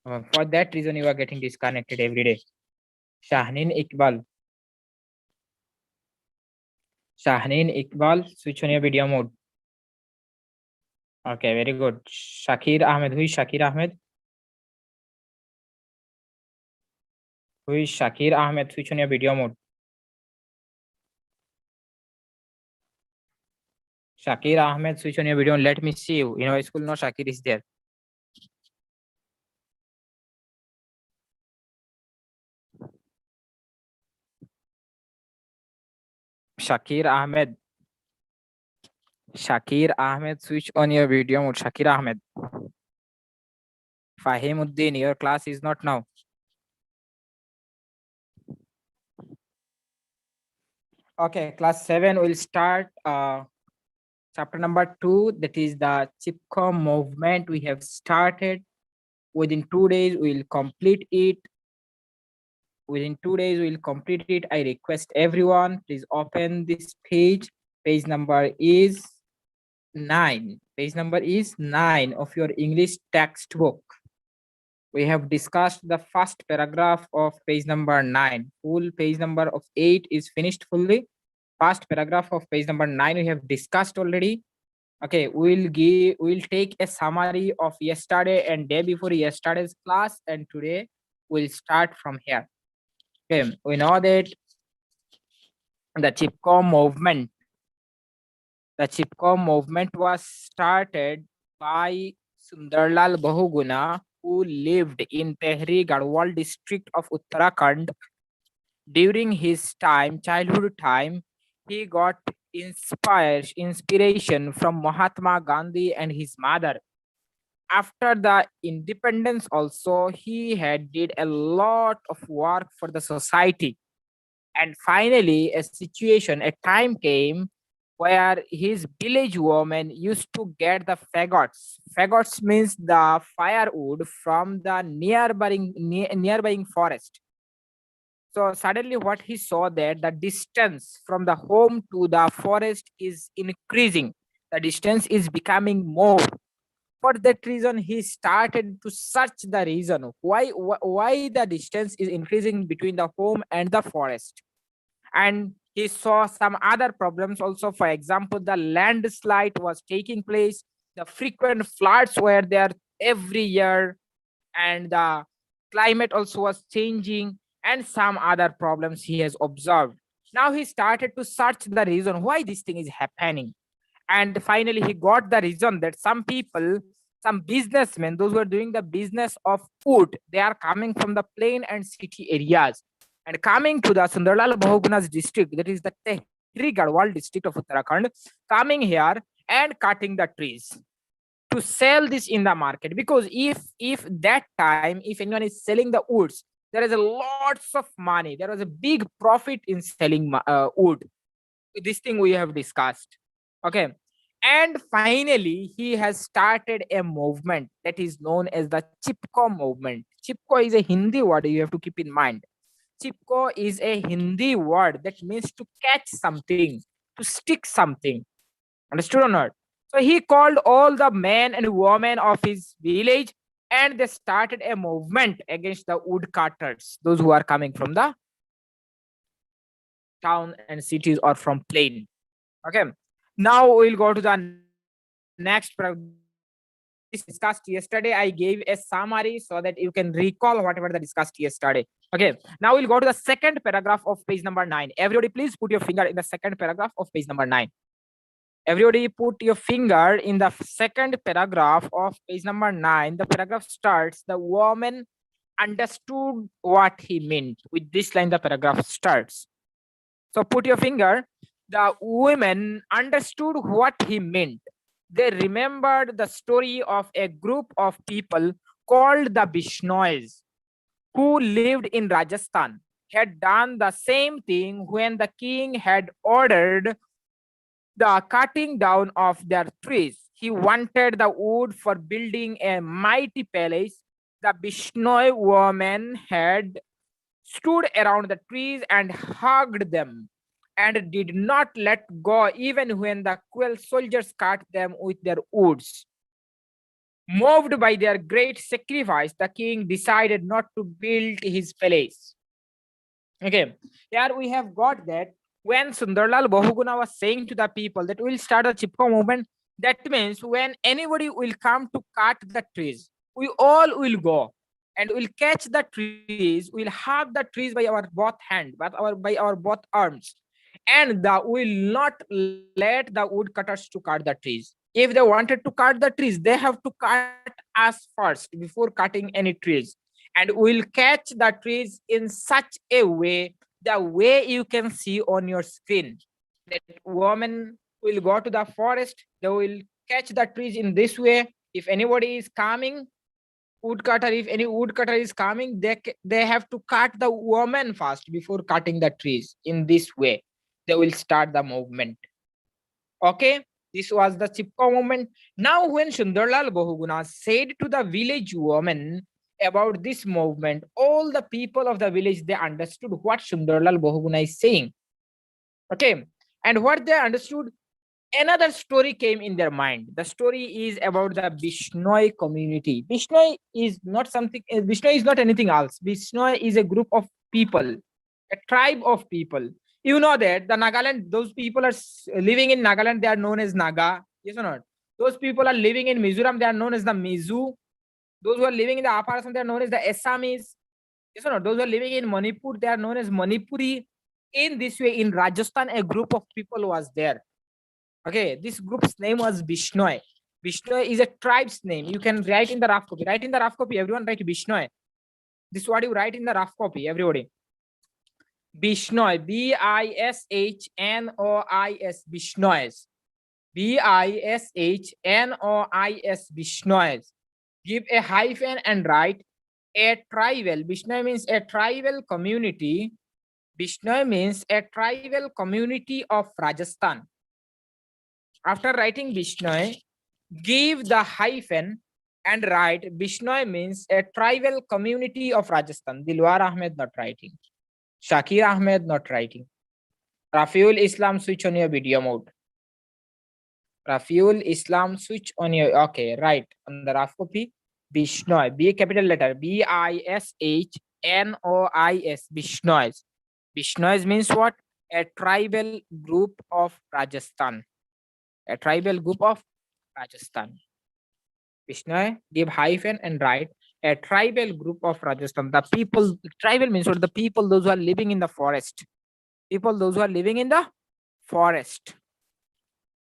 For that reason, you are getting disconnected every day. Shahneen Iqbal. Shahneen Iqbal, switch on your video mode. Okay, very good. Shakir Ahmed. Who is Shakir Ahmed? Who is Shakir Ahmed? Switch on your video mode. Shakir Ahmed, switch on your video and let me see you. In our school, no Shakir is there. Shakir Ahmed. Shakir Ahmed, switch on your video mode. Shakir Ahmed. Fahimuddin, your class is not now. Okay, class 7 will start chapter number 2, that is the Chipko movement. We have started. Within 2 days, we will complete it. Within 2 days, we will complete it. I request everyone, please open this page. Page number is 9. Page number is 9 of your English textbook. We have discussed the first paragraph of page number 9. Full page number of 8 is finished fully. First paragraph of page number 9 we have discussed already. Okay, we'll take a summary of yesterday and day before yesterday's class, and today we'll start from here. Okay, we know that the Chipko movement was started by Sundarlal Bahuguna, who lived in Tehri Garhwal district of Uttarakhand. During his childhood time, he got inspiration from Mahatma Gandhi and his mother. After the independence also, he had did a lot of work for the society. And finally, a time came where his village woman used to get the faggots. Faggots means the firewood from the nearby forest. So suddenly what he saw that the distance from the home to the forest is increasing. The distance is becoming more. For that reason, he started to search the reason why the distance is increasing between the home and the forest. And he saw some other problems also. For example, the landslide was taking place, the frequent floods were there every year, and the climate also was changing, and some other problems he has observed. Now he started to search the reason why this thing is happening. And finally, he got the reason that some people, some businessmen, those who are doing the business of wood, they are coming from the plain and city areas and coming to the Sundarlal Bahuguna's district, that is the Tehri Garhwal district of Uttarakhand, coming here and cutting the trees to sell this in the market. Because if that time, if anyone is selling the woods, there is a lots of money, there was a big profit in selling wood. This thing we have discussed. Okay, and finally he has started a movement that is known as the Chipko movement. Chipko is a Hindi word, you have to keep in mind. Chipko is a Hindi word that means to catch something, to stick something. Understood or not? So he called all the men and women of his village, and they started a movement against the woodcutters, those who are coming from the town and cities or from plain. Okay. Now we'll go to the next discussed yesterday. I gave a summary so that you can recall whatever the discussed yesterday. Okay. Now we'll go to the second paragraph of page number 9. Everybody, please put your finger in the second paragraph of page number 9. Everybody put your finger in the second paragraph of page number 9. The paragraph starts, the woman understood what he meant. With this line, the paragraph starts. So put your finger. The women understood what he meant. They remembered the story of a group of people called the Bishnois, who lived in Rajasthan, had done the same thing when the king had ordered the cutting down of their trees. He wanted the wood for building a mighty palace. The Bishnoi woman had stood around the trees and hugged them and did not let go even when the cruel soldiers cut them with their woods. Moved by their great sacrifice, the king decided not to build his palace. Okay, here we have got that when Sundarlal Bahuguna was saying to the people that we'll start a Chipko movement, that means when anybody will come to cut the trees, we all will go and we'll catch the trees, we'll have the trees by our both hand, by our both arms, and will not let the woodcutters to cut the trees. If they wanted to cut the trees, they have to cut us first before cutting any trees, and we'll catch the trees in such a way, the way you can see on your screen, that women will go to the forest, they will catch the trees in this way. If anybody is coming, woodcutter, if any woodcutter is coming, they have to cut the woman first before cutting the trees. In this way they will start the movement. Okay, this was the Chipko movement. Now when Sundarlal Bahuguna said to the village woman about this movement, all the people of the village, they understood what Sundarlal Bahuguna is saying. Okay, and what they understood, another story came in their mind. The story is about the Bishnoi community. Bishnoi is not something, Bishnoi is not anything else. Bishnoi is a group of people, a tribe of people. You know that the Nagaland, those people are living in Nagaland, they are known as Naga. Yes or not? Those people are living in Mizoram, they are known as the Mizo. Those who are living in the Upper Assam, they are known as the Assamese. Yes or not? Those who are living in Manipur, they are known as Manipuri. In this way, in Rajasthan, a group of people was there. Okay, this group's name was Bishnoi. Bishnoi is a tribe's name. You can write in the rough copy. Write in the rough copy. Everyone write Bishnoi. This is what you write in the rough copy. Everybody. Bishnoi. Bishnois. Bishnois. Bishnois. Bishnois. Give a hyphen and write a tribal. Bishnoi means a tribal community. Bishnoi means a tribal community of Rajasthan. After writing Bishnoi, give the hyphen and write Bishnoi means a tribal community of Rajasthan. Dilwar Ahmed not writing. Shakir Ahmed not writing. Rafiul Islam, switch on your video mode. Rafiul Islam, switch on your, okay, right, on the rough copy. Bishnoi, B capital letter, Bishnois, Bishnois. Bishnois means what? A tribal group of Rajasthan. A tribal group of Rajasthan. Bishnoi, give hyphen and write a tribal group of Rajasthan. The people, tribal means what? The people, those who are living in the forest. People, those who are living in the forest.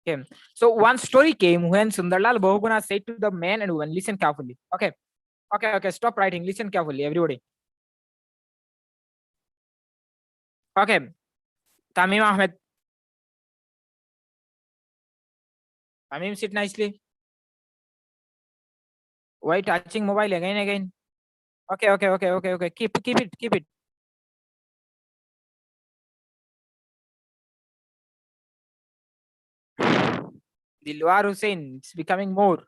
Okay. So one story came when Sundarlal Bahuguna said to the man and woman, listen carefully. Okay. Okay. Stop writing. Listen carefully, everybody. Okay. Tamim Ahmed. Tamim, sit nicely. Why touching mobile again? Okay. Keep it. Dilwar Hussain, it's becoming more.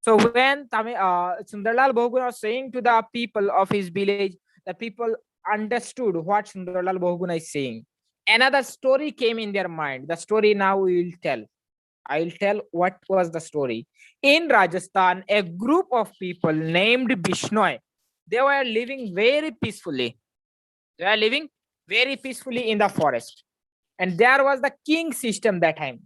So when Sundarlal Bahuguna was saying to the people of his village, the people understood what Sundarlal Bahuguna is saying. Another story came in their mind. The story now we will tell. I will tell what was the story. In Rajasthan, a group of people named Bishnoi, they were living very peacefully. They were living very peacefully in the forest. And there was the king system that time.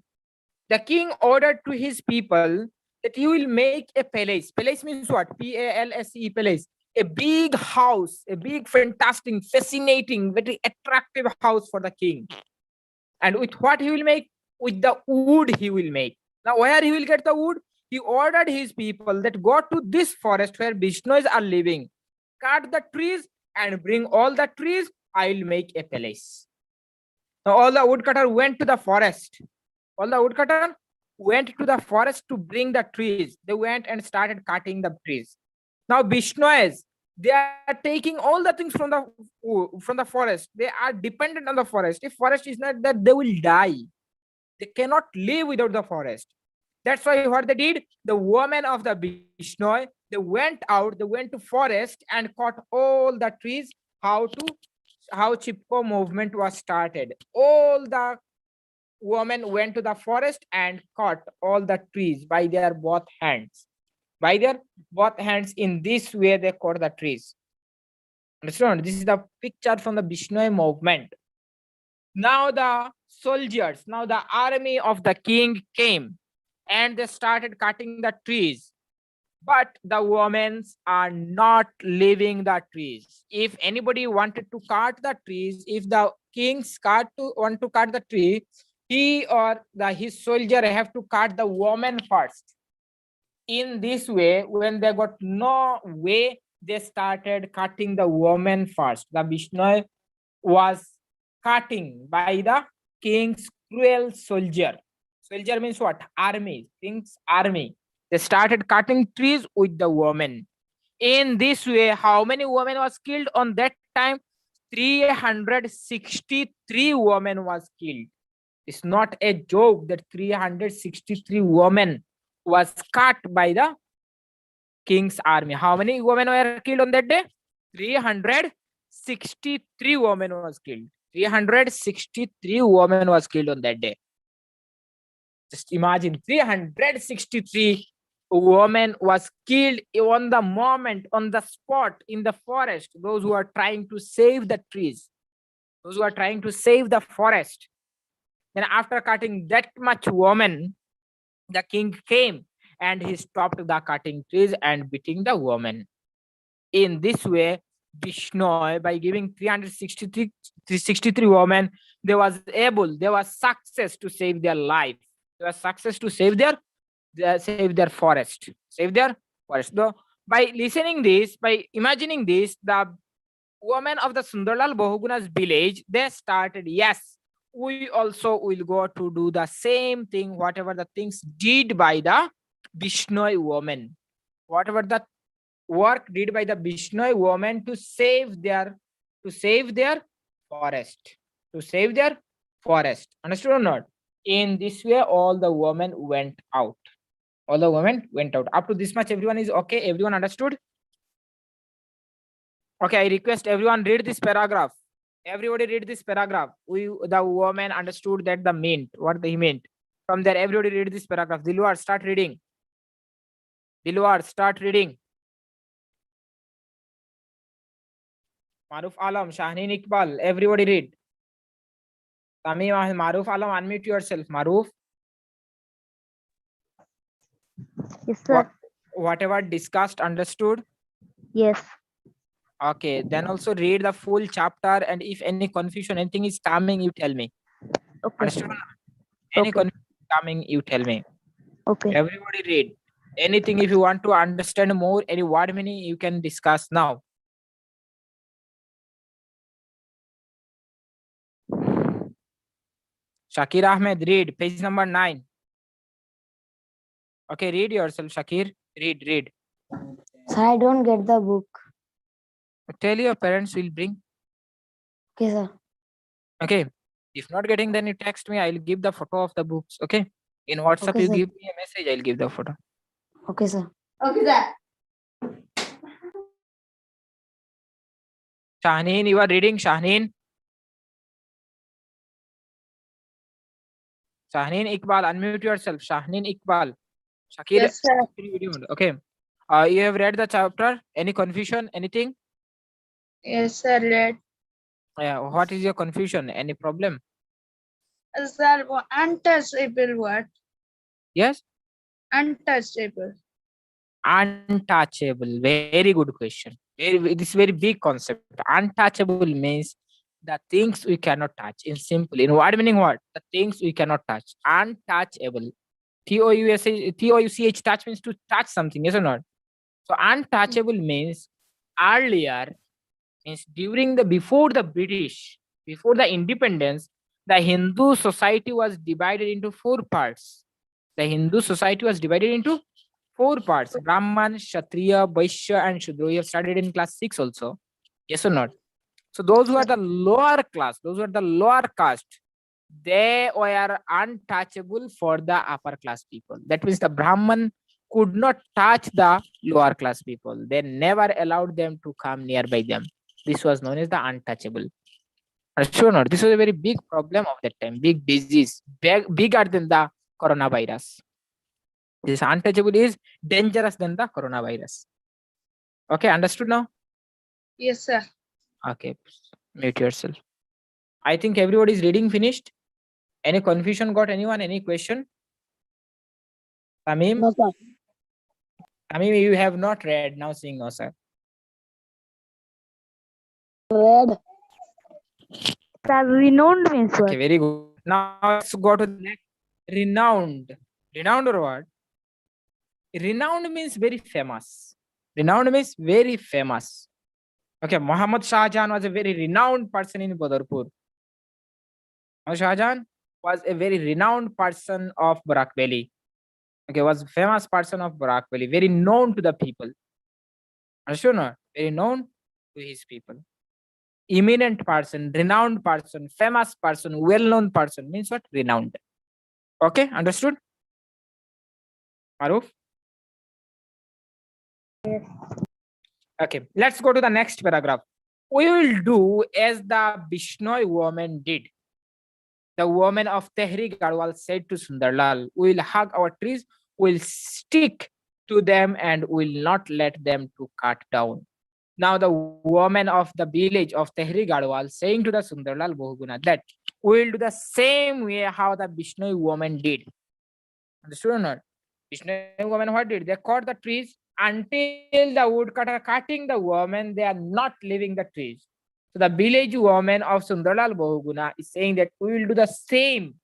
The king ordered to his people that he will make a palace. Palace means what? P-A-L-S-E, palace. A big house, a big, fantastic, fascinating, very attractive house for the king. And with what he will make? With the wood he will make. Now, where he will get the wood? He ordered his people that go to this forest where Bishnois are living, cut the trees and bring all the trees. I will make a palace. Now, all the woodcutter went to the forest. All the woodcutter went to the forest to bring the trees. They went and started cutting the trees. Now, Bishnois, they are taking all the things from the forest. They are dependent on the forest. If forest is not there, they will die. They cannot live without the forest. That's why what they did, the women of the Bishnoi, they went to forest and cut all the trees. How Chipko movement was started. All the women went to the forest and cut all the trees by their both hands. By their both hands. In this way, they cut the trees. Understand? This is the picture from the Bishnoi movement. Now the soldiers, now the army of the king came and they started cutting the trees. But the women are not leaving the trees. If anybody wanted to cut the trees, if the kings want to cut the tree, he or his soldier have to cut the woman first. In this way, when they got no way, they started cutting the woman first. The Bishnoi was cutting by the king's cruel soldier. Soldier means what? Army. King's army. They started cutting trees with the women. In this way, how many women was killed on that time? 363 women was killed. It's not a joke that 363 women was cut by the king's army. How many women were killed on that day? 363 women was killed. 363 women was killed on that day. Just imagine 363 women was killed on the moment, on the spot, in the forest. Those who are trying to save the trees, those who are trying to save the forest. Then after cutting that much woman, the king came and he stopped the cutting trees and beating the woman. In this way, Bishnoi, by giving 363 women, they was success to save their life. They was success to save their forest. Save their forest. So by listening this, by imagining this, the women of the Sundarlal Bahuguna's village, they started, yes, we also will go to do the same thing, whatever the things did by the Bishnoi woman. Whatever the work did by the Bishnoi woman to save their forest. To save their forest. Understood or not? In this way, all the women went out. All the women went out. Up to this much, everyone is okay? Everyone understood? Okay, I request everyone read this paragraph. Everybody read this paragraph. The woman understood that the meant, what he meant. From there, everybody read this paragraph. Dilwar, start reading. Dilwar, start reading. Maruf Alam, Shahneen Iqbal, everybody read. Tamim, Maruf Alam, unmute yourself. Maruf. Yes, sir. Whatever discussed, understood? Yes. Okay, then also read the full chapter, and if any confusion, anything is coming, you tell me. Okay. Understood? Any Okay. confusion coming, you tell me. Okay. Everybody read. Anything, if you want to understand more, any word meaning, you can discuss now. Shakir Ahmed, read page number 9. Okay, read yourself, Shakir. Read. Sir, I don't get the book. Tell your parents will bring. Okay, sir. Okay. If not getting, then you text me. I'll give the photo of the books. Okay. In WhatsApp, Okay, you sir. give me a message. I'll give the photo. Okay, sir. Okay, sir. Shahneen, you are reading. Shahneen Iqbal, unmute yourself. Shahneen Iqbal. Shakir. Yes, sir. Okay. You have read the chapter. Any confusion? Anything? Yes, sir. Let What is your confusion? Any problem? sir, untouchable what? Yes. Untouchable. Untouchable. Very good question. This very big concept. Untouchable means the things we cannot touch. In simple, in word meaning what? The things we cannot touch. Untouchable. Touch, touch means to touch something, yes or not? So untouchable means earlier, means before the British, before the independence, the Hindu society was divided into 4 parts. The Hindu society was divided into 4 parts: Brahman, Kshatriya, Vaishya, and Shudra. You have studied in class 6 also. Yes or not? So those who are the lower class, those who are the lower caste, they were untouchable for the upper class people. That means the Brahman could not touch the lower class people. They never allowed them to come nearby them. This was known as the untouchable. Sure or not? This was a very big problem of that time, big disease, bigger than the coronavirus. This untouchable is dangerous than the coronavirus. Okay, understood now? Yes, sir. Okay, mute yourself. I think everybody's reading finished. Any confusion got anyone? Any question? Tamim? No, sir. Tamim, you have not read. Now seeing no, sir. Red. Sir, renowned means Okay, very good. Now let's go to the next. Renowned. Renowned or what? Renowned means very famous. Renowned means very famous. Okay, Muhammad Shah Jahan was a very renowned person in Badarpur. Muhammad Shah Jahan was a very renowned person of Barak Valley. Okay, was famous person of Barak Valley, very known to the people. Understood? No? Very known to his people. Eminent person, renowned person, famous person, well-known person means what? Renowned. Okay, understood? Maruf? Yes. Okay, let's go to the next paragraph. We will do as the Bishnoi woman did. The woman of Tehri Garhwal said to Sundarlal, we will hug our trees, we'll stick to them and will not let them to cut down. Now the woman of the village of Tehri Garhwal saying to the Sundarlal Bahuguna that we will do the same way how the Bishnoi woman did. Understood or not? Bishnoi woman what did? They cut the trees until the woodcutter cutting the woman, they are not leaving the trees. So the village woman of Sundarlal Bahuguna is saying that we will do the same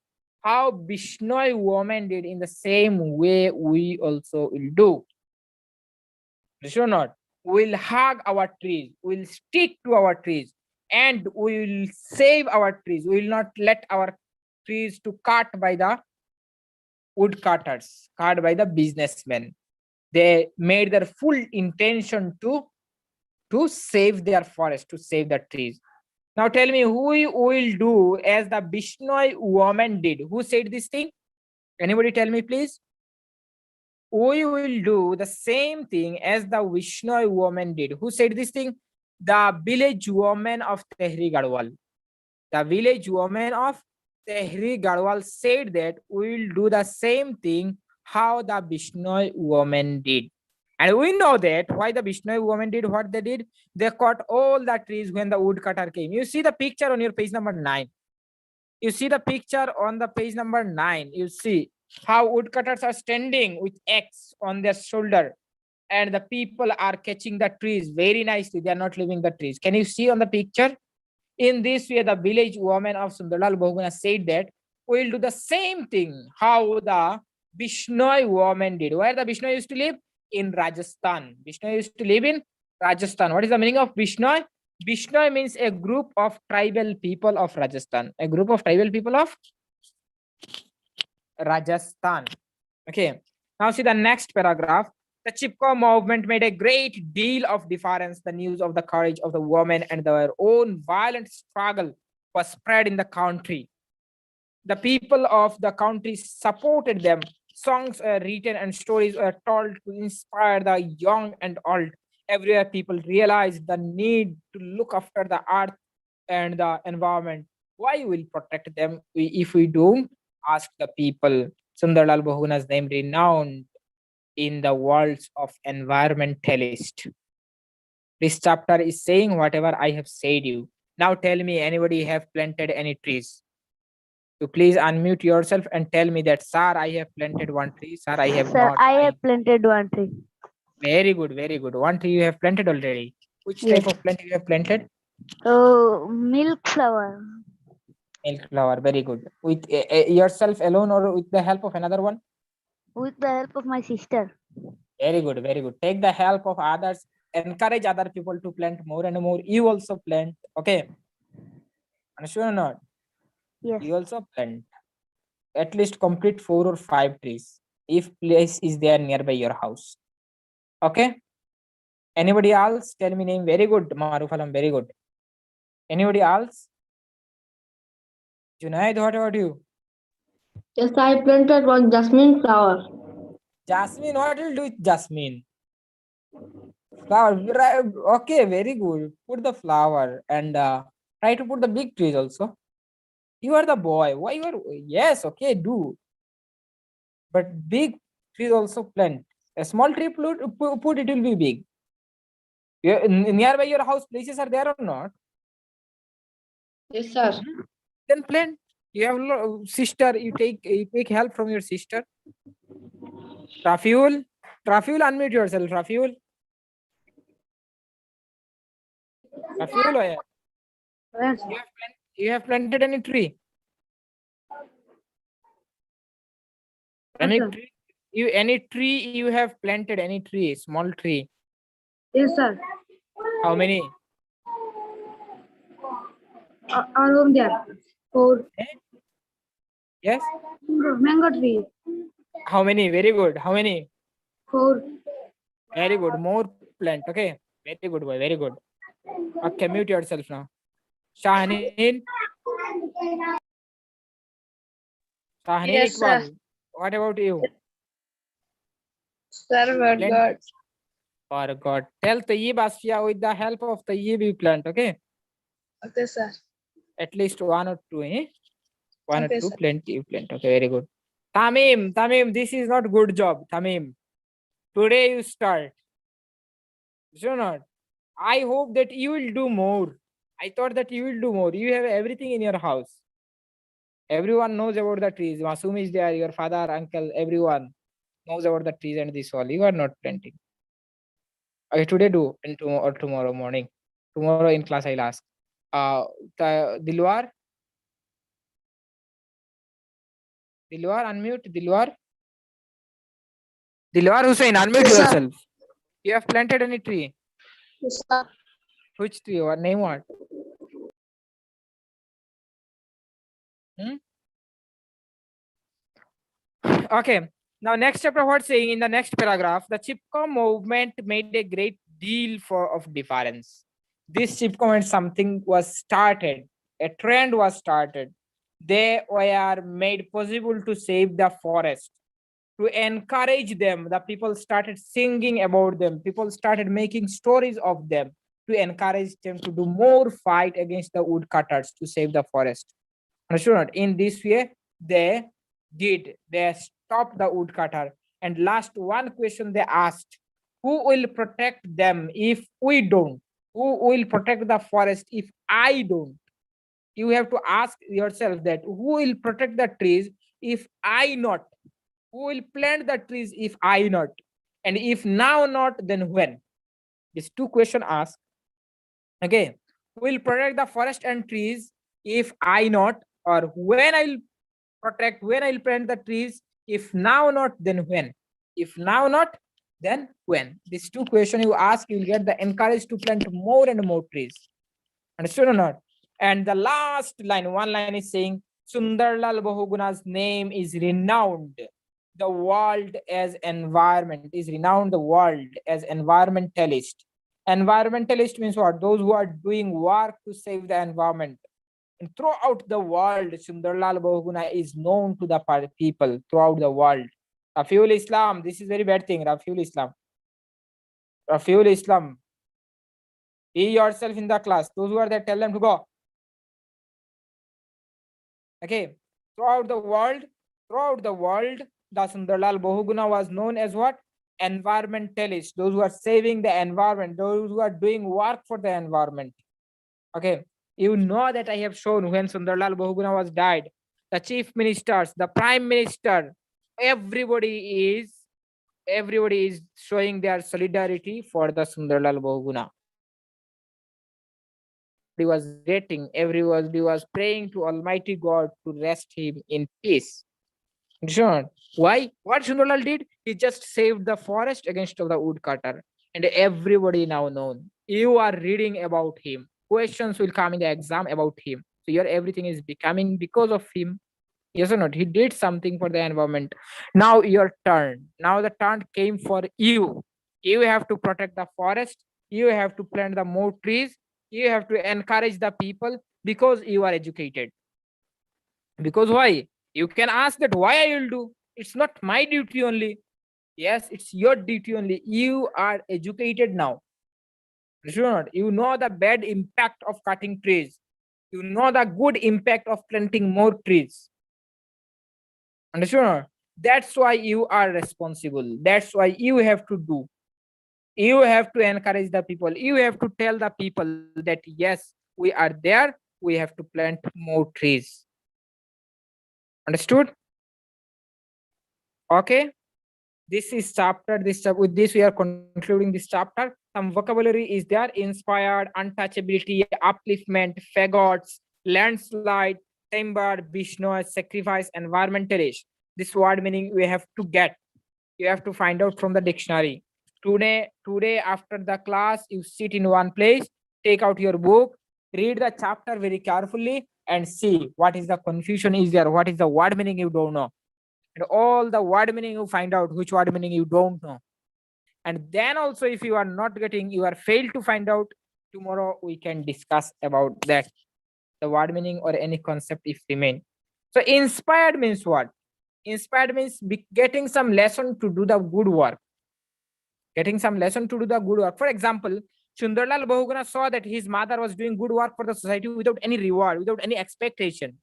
how Bishnoi woman did, in the same way we also will do. Understood or not? We'll hug our trees, we'll stick to our trees, and we will save our trees. We will not let our trees to cut by the woodcutters, cut by the businessmen. They made their full intention to save their forest, to save the trees. Now tell me, who will do as the Bishnoi woman did? Who said this thing? Anybody tell me, please? We will do the same thing as the Vishnoi woman did. Who said this thing? The village woman of Tehri Garhwal. The village woman of Tehri Garhwal said that we will do the same thing how the Bishnoi woman did. And we know that why the Bishnoi woman did what they did. They cut all the trees when the woodcutter came. You see the picture on your page number 9. You see the picture on the page number 9. You see how woodcutters are standing with axe on their shoulder, and the people are catching the trees very nicely. They are not leaving the trees. Can you see on the picture? In this way, the village woman of Sundarlal Bahuguna said that we will do the same thing how the Bishnoi woman did. Where the Bishnoi used to live? In Rajasthan. Bishnoi used to live in Rajasthan. What is the meaning of Bishnoi? Bishnoi means a group of tribal people of Rajasthan. A group of tribal people of Rajasthan. Okay. Now see the next paragraph. The Chipko movement made a great deal of difference. The news of the courage of the women and their own violent struggle was spread in the country. The people of the country supported them. Songs were written and stories were told to inspire the young and old. Everywhere people realized the need to look after the earth and the environment. Why will protect them if we don't? Ask the people. Sundarlal Bahuguna's name renowned in the worlds of environmentalist. This chapter is saying whatever I have said you. Now tell me, anybody have planted any trees? You please unmute yourself and tell me that, sir, I have planted one tree. Sir, I have Sir, not. I have planted one tree. Very good, very good. One tree you have planted already. Which Yes. type of plant you have planted? Oh, milk flower. Milk flower. Very good. With yourself alone or with the help of another one? With the help of my sister. Very good, very good. Take the help of others. Encourage other people to plant more and more. You also plant. Okay. Understood or not? Yes. You also plant. At least complete 4 or 5 trees if place is there nearby your house. Okay. Anybody else? Tell me name. Very good, Maruf Alam. Very good. Anybody else? Junaid, what about you? Yes, I planted one jasmine flower. Jasmine, what will do with jasmine? Flower. Okay, very good. Put the flower and try to put the big trees also. You are the boy. Why you are? Yes, okay, do. But big trees also plant. A small tree put it will be big. Nearby your house places are there or not? Yes, sir. Then plant. You have sister. You take help from your sister. Rafiul, unmute yourself. Rafiul, oh yeah. Yes, You have planted any tree? Any sir. tree? Any tree you have planted? Any tree? Small tree? Yes, sir. How many? Around there. For Yes. mango tree. How many? Very good. How many? For Very good. More plant. Okay. Very good boy. Very good. Okay, mute yourself now. Shahneen. Shahneen Yes, sir. Iqbal. What about you? Sir, what Plant. God. For God. Tell Tayyib Asfiya with the help of Tayyib you plant. Okay. Okay, sir. At least one or two. Eh? One Okay, or two sir. plant. You plant. Okay. Very good. Tamim, this is not good job. Tamim. Today you start. Sure not. I hope that you will do more. I thought that you will do more. You have everything in your house. Everyone knows about the trees. Masoom is there, your father, uncle, everyone knows about the trees and this all. You are not planting. Okay, today do and tomorrow morning. Tomorrow in class I'll ask. Dilwar? Dilwar, unmute. Dilwar? Dilwar Hussain, unmute Yes, sir. yourself. You have planted any tree? Yes, sir. Which tree? What name what? Okay. Now, next chapter, what's saying in the next paragraph, the Chipko movement made a great deal of difference. This Chipko movement, something was started, a trend was started. They were made possible to save the forest, to encourage them. The people started singing about them. People started making stories of them to encourage them to do more fight against the woodcutters to save the forest. Understood? In this way, they stopped the woodcutter. And last one question they asked, who will protect them if we don't? Who will protect the forest if I don't? You have to ask yourself that who will protect the trees if I not? Who will plant the trees if I not? And if now not, then when? These two questions asked. Okay, who will protect the forest and trees if I not, or when I'll protect, when I'll plant the trees, if now not, then when? If now not, then when? These two questions you ask, you'll get the encouraged to plant more and more trees. Understood or not? And the last line, one line is saying, Sundarlal Bahuguna's name is renowned the world as environment, is renowned the world as environmentalist. Environmentalist means what? Those who are doing work to save the environment. And throughout the world, Sundarlal Bahuguna is known to the people throughout the world. Rafiul Islam, this is very bad thing. Rafiul Islam. Rafiul Islam. Be yourself in the class. Those who are there, tell them to go. Okay. Throughout the world, the Sundarlal Bahuguna was known as what? Environmentalists. Those who are saving the environment, those who are doing work for the environment. Okay. You know that I have shown when Sundarlal Bahuguna was died, the chief ministers, the prime minister, everybody is showing their solidarity for the Sundarlal Bahuguna. He was waiting, everybody was praying to Almighty God to rest him in peace. Sure. Why? What Sundarlal did? He just saved the forest against the woodcutter. And everybody now known. You are reading about him. Questions will come in the exam about him. So your everything is becoming because of him. Yes or not? He did something for the environment. Now your turn. Now the turn came for you. You have to protect the forest. You have to plant the more trees. You have to encourage the people because you are educated. Because why? You can ask that why I will do. It's not my duty only. Yes, it's your duty only. You are educated now. Sure. You know the bad impact of cutting trees. You know the good impact of planting more trees. Understood? That's why you are responsible. That's why you have to do. You have to encourage the people. You have to tell the people that yes, we are there. We have to plant more trees. Understood? Okay. This is chapter. With this we are concluding this chapter. Some vocabulary is there: inspired, untouchability, upliftment, fagots, landslide, timber, Vishnu, sacrifice, environmentalist. This word meaning we have to get. You have to find out from the dictionary. Today after the class, you sit in one place, take out your book, read the chapter very carefully, and see what is the confusion is there, what is the word meaning you don't know, and all the word meaning you find out which word meaning you don't know. And then also, if you are not getting, you are failed to find out, tomorrow we can discuss about that, the word meaning or any concept if remain. So inspired means what? Inspired means getting some lesson to do the good work. Getting some lesson to do the good work. For example, Sundarlal Bahuguna saw that his mother was doing good work for the society without any reward, without any expectation.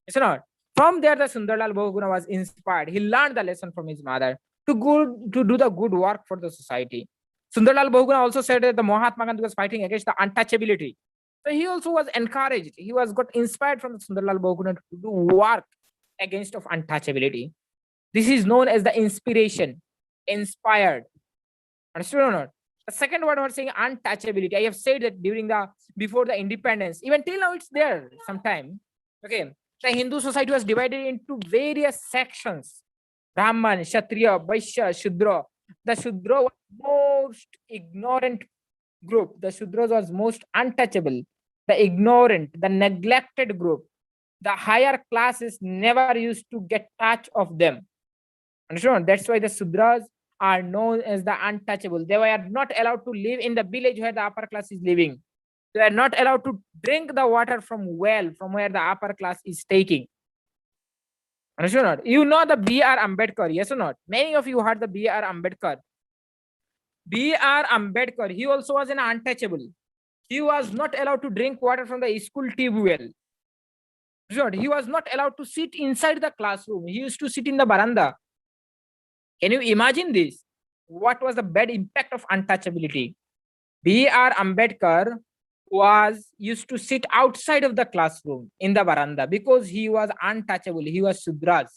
It's not. From there, the Sundarlal Bahuguna was inspired. He learned the lesson from his mother to do the good work for the society. Sundarlal Bahuguna also said that the Mahatma Gandhi was fighting against the untouchability. So he also was encouraged. He was got inspired from the Sundarlal Bahuguna to do work against of untouchability. This is known as the inspiration, inspired. Understood or not? The second word was saying untouchability. I have said that before the independence, even till now it's there sometime. Okay. The Hindu society was divided into various sections. Brahman, Kshatriya, Vaishya, Shudra. The Shudra was most ignorant group. The Shudras was most untouchable. The ignorant, the neglected group. The higher classes never used to get touch of them. Understand? That's why the Sudras are known as the untouchable. They were not allowed to live in the village where the upper class is living. They are not allowed to drink the water from well from where the upper class is taking. Understand or not? You know the B.R. Ambedkar, yes or not? Many of you heard the B.R. Ambedkar. B.R. Ambedkar, he also was an untouchable. He was not allowed to drink water from the school tube well. He was not allowed to sit inside the classroom. He used to sit in the veranda. Can you imagine this? What was the bad impact of untouchability? B.R. Ambedkar was used to sit outside of the classroom in the veranda because he was untouchable. He was Sudras.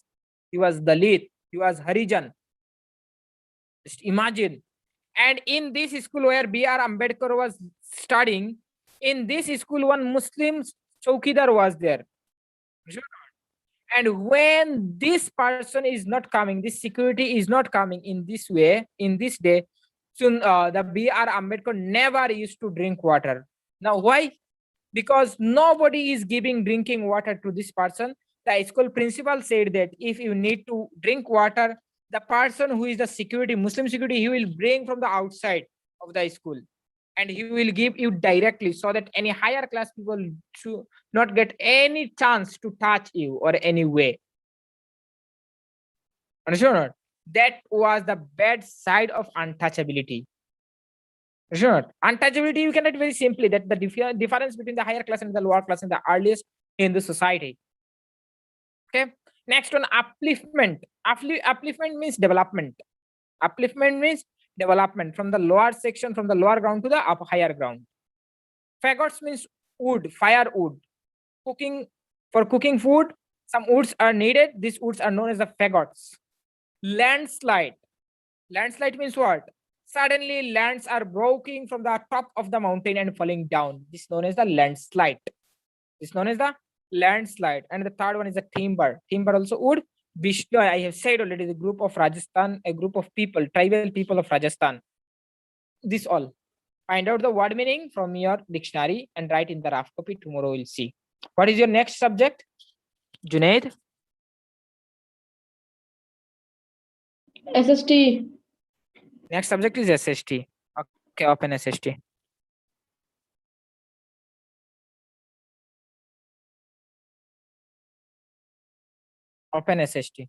He was Dalit. He was Harijan. Just imagine. And in this school where B.R. Ambedkar was studying, in this school one Muslim Chowkidar was there. And when this person is not coming, this security is not coming in this way, in this day, soon the B.R. Ambedkar never used to drink water. Now, why? Because nobody is giving drinking water to this person. The school principal said that if you need to drink water, the person who is the security, Muslim security, he will bring from the outside of the school and he will give you directly so that any higher class people should not get any chance to touch you or any way. Understand or not? That was the bad side of untouchability. Sure. Untouchability, you can write very simply that the difference between the higher class and the lower class in the earliest in the society. Okay. Next one, upliftment. Upliftment means development. Upliftment means development from the lower section, from the lower ground to the higher ground. Fagots means wood, firewood. For cooking food, some woods are needed. These woods are known as the fagots. Landslide. Landslide means what? Suddenly lands are breaking from the top of the mountain and falling down. This is known as the landslide. This is known as the landslide. And the third one is the timber. Timber also wood. Vishnu, I have said already, the group of Rajasthan, a group of people, tribal people of Rajasthan. This all. Find out the word meaning from your dictionary and write in the rough copy. Tomorrow we'll see. What is your next subject? Junaid? SST. Next subject is SST. Okay, open SST. Open SST.